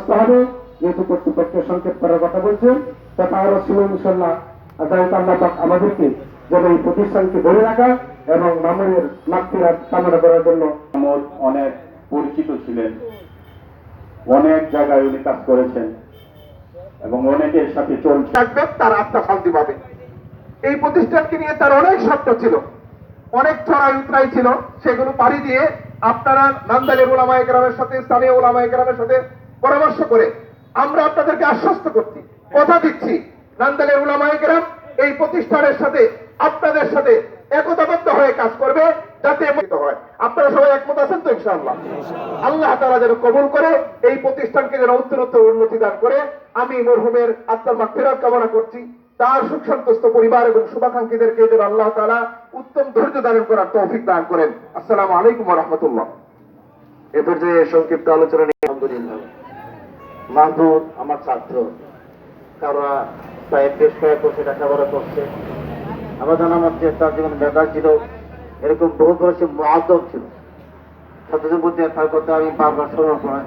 আসতে হবে, যেহেতু কর্তৃপক্ষ সংক্ষেপ করার কথা বলছেন, তথা আরো ছিল ইনশাল্লাহ আল্লাহ পাক আমাদেরকে যেন এই প্রতিষ্ঠানকে ধরে রাখা এবং মামুনের মাগফিরাত কামনা করার জন্য। অনেক পরিচিত ছিলেন, অনেক জায়গায় উনি কাজ করেছেন এবং অনেকের সাথে চলছে। থাকবে তার আত্মা শান্তি পাবে। এই প্রতিষ্ঠানকে নিয়ে তার অনেক স্বপ্ন ছিল, অনেক চড়াই উতরাই ছিল, সেগুলো পাড়ি দিয়ে আপনারা নান্দাইলের উলামায়ে কেরামের সাথে, স্থানীয় উলামায়ে কেরামের সাথে পরামর্শ করে আমরা আপনাদেরকে আশ্বস্ত করছি, কথা দিচ্ছি, নান্দাইলের উলামায়ে কেরাম এই প্রতিষ্ঠানের সাথে আপনাদের সাথে একতাবদ্ধ হয়ে কাজ করবে, যাতে হয়। আপনারা সবাই একমত আছেন তো? ইনশাআল্লাহ আল্লাহ তাআলা যেন কবুল করে এই প্রতিষ্ঠানকে যেন উত্তরোত্তর উন্নতি দান করে। আমি মরহুমের আত্মার মাগফিরাত কামনা করছি, তার সুখ সন্তুষ্ট পরিবার এবং শুভাকাঙ্ক্ষীদেরকে যেন আল্লাহ তাআলা উত্তম ধৈর্য ধারণ করার তৌফিক দান করেন। আসসালামু আলাইকুম ওয়া রাহমাতুল্লাহ। এ পর্যায়ে সংক্ষিপ্ত আলোচনা নিয়ে আলহামদুলিল্লাহ মাহমুদ আমার ছাত্র, তারা প্রায় বেশ কয়েক বছর লেখাপড়া করছে। আমার জানা মধ্যে তার জীবন মেধা ছিল, এরকম বহু বছর মুআদ্দব ছিল। ছাত্রদের মধ্যে তার কথা আমি বারবার স্মরণ করাই।